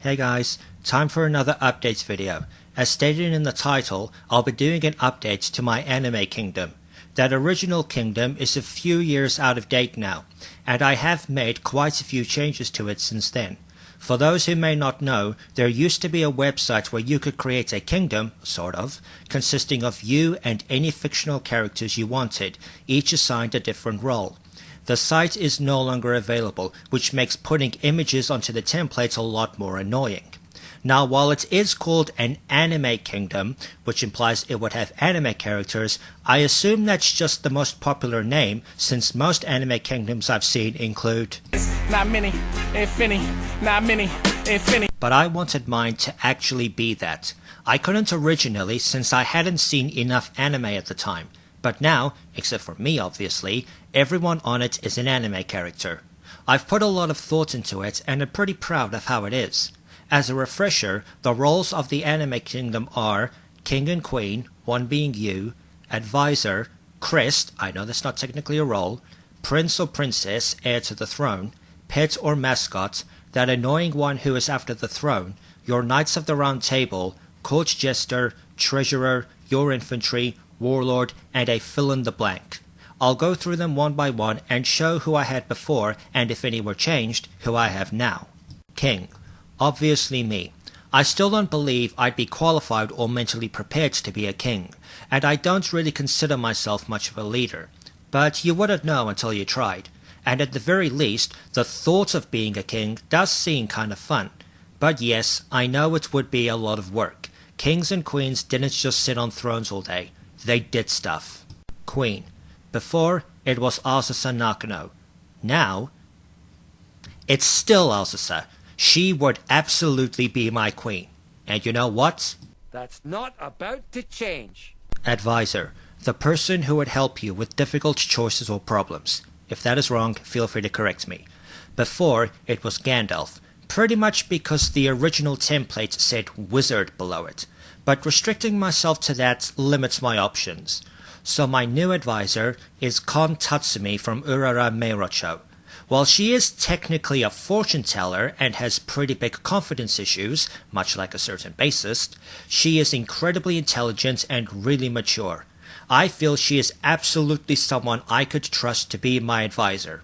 Hey guys, time for another updates video. As stated in the title, I'll be doing an update to my anime kingdom. That original kingdom is a few years out of date now, and I have made quite a few changes to it since then. For those who may not know, there used to be a website where you could create a kingdom, sort of, consisting of you and any fictional characters you wanted, each assigned a different role. The site is no longer available, which makes putting images onto the templates a lot more annoying. Now, while it is called an anime kingdom, which implies it would have anime characters, I assume that's just the most popular name, since most anime kingdoms I've seen include not many, if any, not many, if any. But I wanted mine to actually be that. I couldn't originally since I hadn't seen enough anime at the time. But now, except for me obviously, everyone on it is an anime character. I've put a lot of thought into it and am pretty proud of how it is. As a refresher, the roles of the anime kingdom are King and Queen, one being you, Advisor, Crest, I know that's not technically a role, Prince or Princess, heir to the throne, Pet or Mascot, that annoying one who is after the throne, your Knights of the Round Table, Court Jester, Treasurer, your Infantry, Warlord, and a fill-in-the-blank. I'll go through them one by one and show who I had before, and if any were changed, who I have now. King. Obviously me. I still don't believe I'd be qualified or mentally prepared to be a king, and I don't really consider myself much of a leader. But you wouldn't know until you tried, and at the very least, the thought of being a king does seem kind of fun. But yes, I know it would be a lot of work. Kings and queens didn't just sit on thrones all day. They did stuff. Queen. Before, it was Azusa Nakano. Now, it's still Azusa. She would absolutely be my queen. And you know what? That's not about to change. Advisor. The person who would help you with difficult choices or problems. If that is wrong, feel free to correct me. Before, it was Gandalf. Pretty much because the original template said wizard below it. But restricting myself to that limits my options. So my new advisor is Kon Tatsumi from Urara Meirocho. While she is technically a fortune teller and has pretty big confidence issues, much like a certain bassist, she is incredibly intelligent and really mature. I feel she is absolutely someone I could trust to be my advisor.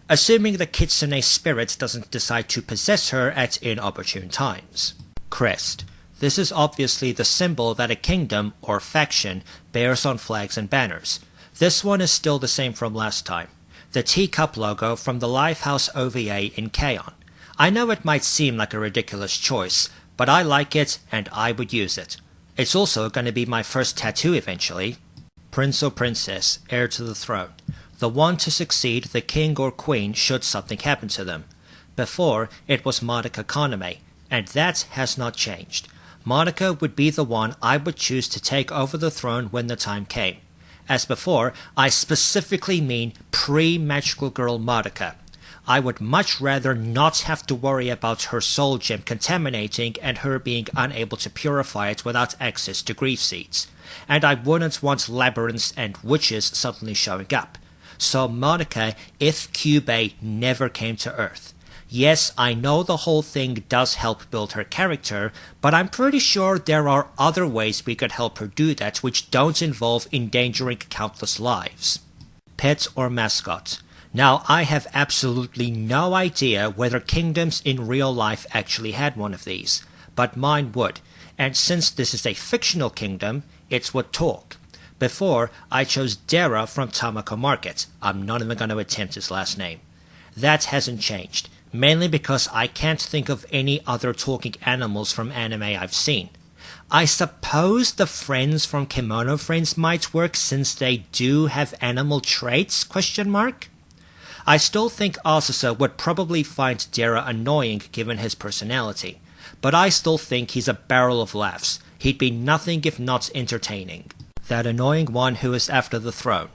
Assuming the Kitsune spirit doesn't decide to possess her at inopportune times. Crest. This is obviously the symbol that a kingdom, or faction, bears on flags and banners. This one is still the same from last time. The teacup logo from the Lifehouse OVA in K-On! I know it might seem like a ridiculous choice, but I like it and I would use it. It's also going to be my first tattoo eventually. Prince or Princess, heir to the throne. The one to succeed the king or queen should something happen to them. Before, it was Madoka Kaname, and that has not changed. Madoka would be the one I would choose to take over the throne when the time came. As before, I specifically mean pre-Magical Girl Madoka. I would much rather not have to worry about her soul gem contaminating and her being unable to purify it without access to grief seeds. And I wouldn't want labyrinths and witches suddenly showing up. So Madoka if Kyubey never came to Earth. Yes, I know the whole thing does help build her character, but I'm pretty sure there are other ways we could help her do that which don't involve endangering countless lives. Pet or Mascot. Now, I have absolutely no idea whether kingdoms in real life actually had one of these, but mine would, and since this is a fictional kingdom, it would talk. Before, I chose Dara from Tamako Market. I'm not even going to attempt his last name. That hasn't changed. Mainly because I can't think of any other talking animals from anime I've seen. I suppose the friends from Kimono Friends might work since they do have animal traits, ? I still think Azusa would probably find Dara annoying given his personality, but I still think he's a barrel of laughs. He'd be nothing if not entertaining. That annoying one who is after the throne.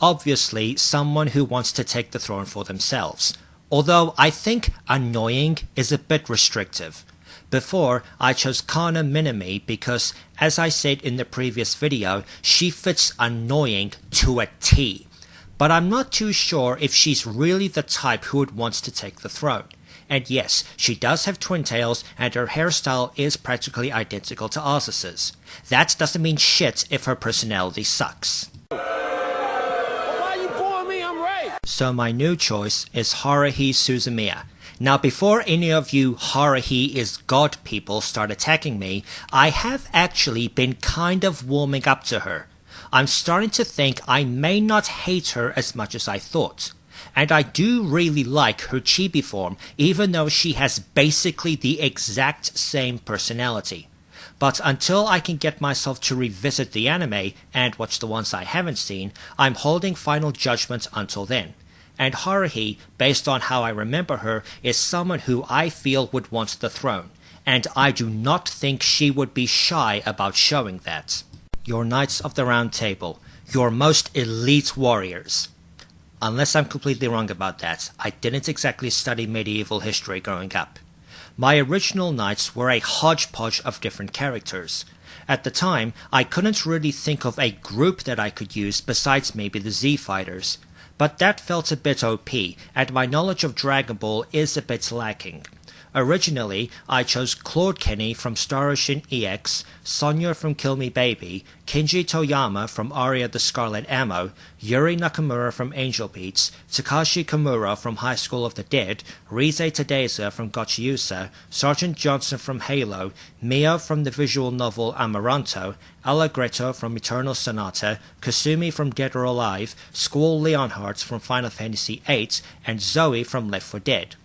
Obviously, someone who wants to take the throne for themselves. Although I think annoying is a bit restrictive. Before, I chose Kana Minami because, as I said in the previous video, she fits annoying to a T. But I'm not too sure if she's really the type who would want to take the throne. And yes, she does have twin tails, and her hairstyle is practically identical to Ozus's. That doesn't mean shit if her personality sucks. Why you booing me? I'm right. So my new choice is Haruhi Suzumiya. Now before any of you Haruhi is God people start attacking me, I have actually been kind of warming up to her. I'm starting to think I may not hate her as much as I thought. And I do really like her chibi form, even though she has basically the exact same personality. But until I can get myself to revisit the anime and watch the ones I haven't seen, I'm holding final judgment until then. And Haruhi, based on how I remember her, is someone who I feel would want the throne, and I do not think she would be shy about showing that. Your Knights of the Round Table, your most elite warriors. Unless I'm completely wrong about that, I didn't exactly study medieval history growing up. My original knights were a hodgepodge of different characters. At the time, I couldn't really think of a group that I could use besides maybe the Z Fighters. But that felt a bit OP, and my knowledge of Dragon Ball is a bit lacking. Originally, I chose Claude Kenny from Star Ocean EX, Sonya from Kill Me Baby, Kenji Toyama from Aria the Scarlet Ammo, Yuri Nakamura from Angel Beats, Takashi Kimura from High School of the Dead, Rize Tadeza from Gotchiusa, Sergeant Johnson from Halo, Mio from the visual novel Amaranto, Allegretto from Eternal Sonata, Kasumi from Dead or Alive, Squall Leonhardt from Final Fantasy VIII, and Zoe from Left 4 Dead.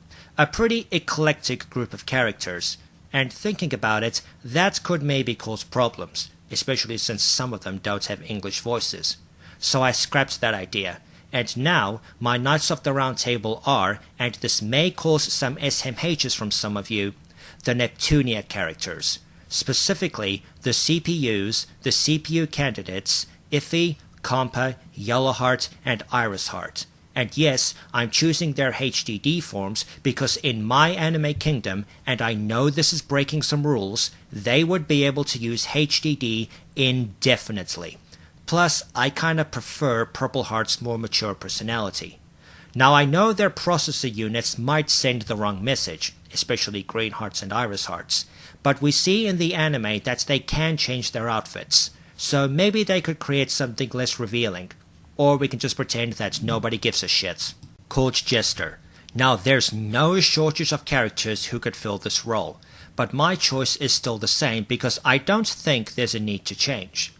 A pretty eclectic group of characters, and thinking about it, that could maybe cause problems, especially since some of them don't have English voices. So I scrapped that idea, and now my Knights of the Round Table are, and this may cause some SMHs from some of you, the Neptunia characters. Specifically, the CPUs, the CPU candidates, Iffy, Compa, Yellowheart, and Irisheart. And yes, I'm choosing their HDD forms because in my anime kingdom, and I know this is breaking some rules, they would be able to use HDD indefinitely. Plus, I kinda prefer Purple Heart's more mature personality. Now I know their processor units might send the wrong message, especially Green Hearts and Iris Hearts, but we see in the anime that they can change their outfits, so maybe they could create something less revealing. Or we can just pretend that nobody gives a shit. Coach Jester. Now there's no shortage of characters who could fill this role, but my choice is still the same because I don't think there's a need to change.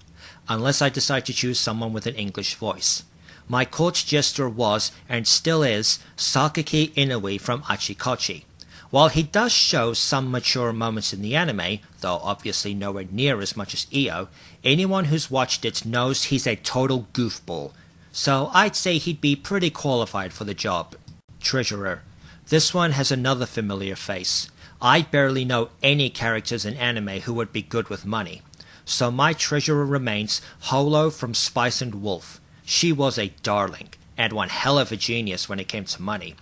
Unless I decide to choose someone with an English voice. My Coach Jester was, and still is, Sakaki Inoue from Achikochi. While he does show some mature moments in the anime, though obviously nowhere near as much as Io, anyone who's watched it knows he's a total goofball. So I'd say he'd be pretty qualified for the job. Treasurer. This one has another familiar face. I barely know any characters in anime who would be good with money. So my treasurer remains Holo from Spice and Wolf. She was a darling, and one hell of a genius when it came to money.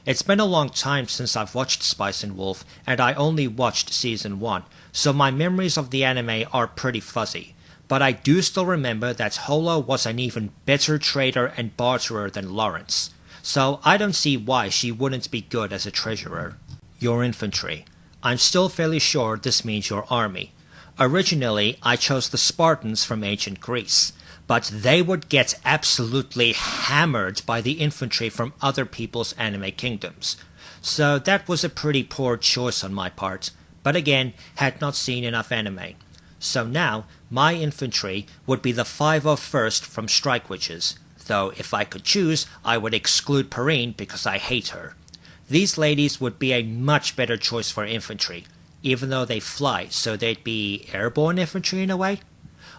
It's been a long time since I've watched Spice and Wolf, and I only watched season 1, so my memories of the anime are pretty fuzzy. But I do still remember that Holo was an even better trader and barterer than Lawrence, so I don't see why she wouldn't be good as a treasurer. Your infantry. I'm still fairly sure this means your army. Originally, I chose the Spartans from ancient Greece, but they would get absolutely hammered by the infantry from other people's anime kingdoms. So that was a pretty poor choice on my part, but again, had not seen enough anime. So now, my infantry would be the 501st from Strike Witches, though if I could choose, I would exclude Perrine because I hate her. These ladies would be a much better choice for infantry, even though they fly, so they'd be airborne infantry in a way.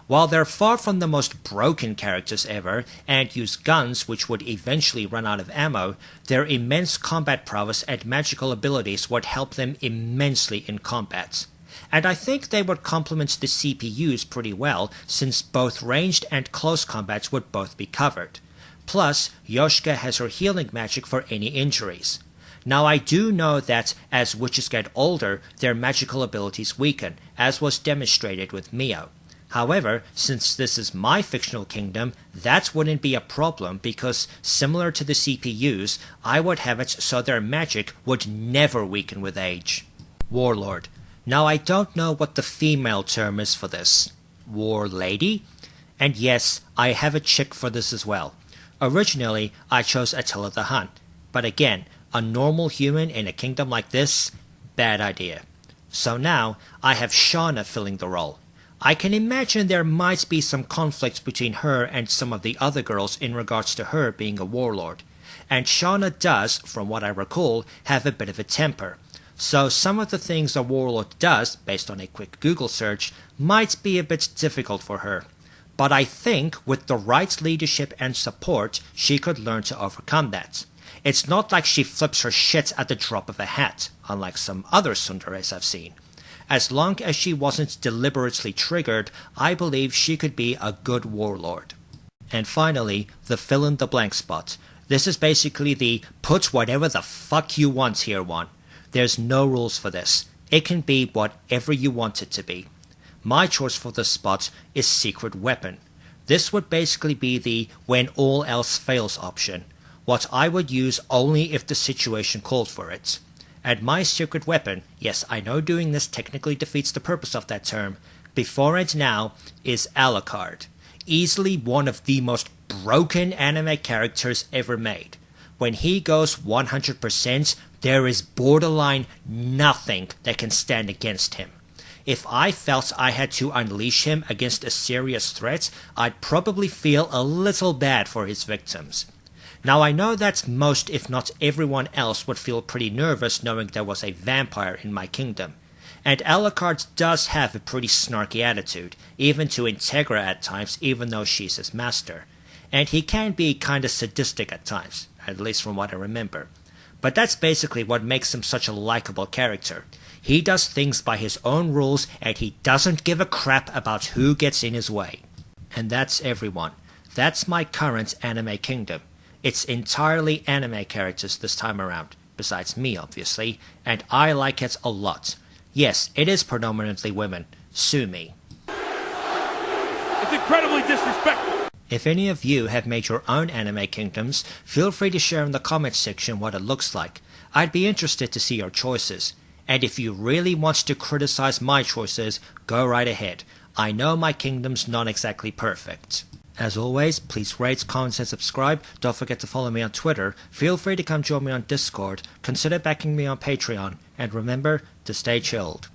While they're far from the most broken characters ever, and use guns which would eventually run out of ammo, their immense combat prowess and magical abilities would help them immensely in combat. And I think they would complement the CPUs pretty well, since both ranged and close combats would both be covered. Plus, Yoshika has her healing magic for any injuries. Now I do know that as witches get older, their magical abilities weaken, as was demonstrated with Mio. However, since this is my fictional kingdom, that wouldn't be a problem because, similar to the CPUs, I would have it so their magic would never weaken with age. Warlord. Now I don't know what the female term is for this. War lady? And yes, I have a chick for this as well. Originally, I chose Attila the Hun, but again, a normal human in a kingdom like this? Bad idea. So now, I have Shauna filling the role. I can imagine there might be some conflict between her and some of the other girls in regards to her being a warlord. And Shauna does, from what I recall, have a bit of a temper. So some of the things a warlord does, based on a quick Google search, might be a bit difficult for her. But I think with the right leadership and support, she could learn to overcome that. It's not like she flips her shit at the drop of a hat, unlike some other tsunderes I've seen. As long as she wasn't deliberately triggered, I believe she could be a good warlord. And finally, the fill-in-the-blank spot. This is basically the put whatever the fuck you want here one. There's no rules for this. It can be whatever you want it to be. My choice for this spot is Secret Weapon. This would basically be the when all else fails option. What I would use only if the situation called for it. And my secret weapon, yes, I know doing this technically defeats the purpose of that term, before and now, is Alucard. Easily one of the most broken anime characters ever made. When he goes 100%, there is borderline nothing that can stand against him. If I felt I had to unleash him against a serious threat, I'd probably feel a little bad for his victims. Now I know that most if not everyone else would feel pretty nervous knowing there was a vampire in my kingdom. And Alucard does have a pretty snarky attitude, even to Integra at times even though she's his master. And he can be kinda sadistic at times, at least from what I remember. But that's basically what makes him such a likable character. He does things by his own rules and he doesn't give a crap about who gets in his way. And that's everyone. That's my current anime kingdom. It's entirely anime characters this time around, besides me obviously, and I like it a lot. Yes, it is predominantly women. Sue me. It's incredibly disrespectful. If any of you have made your own anime kingdoms, feel free to share in the comments section what it looks like. I'd be interested to see your choices. And if you really want to criticize my choices, go right ahead. I know my kingdom's not exactly perfect. As always, please rate, comment, and subscribe. Don't forget to follow me on Twitter. Feel free to come join me on Discord. Consider backing me on Patreon. And remember to stay chilled.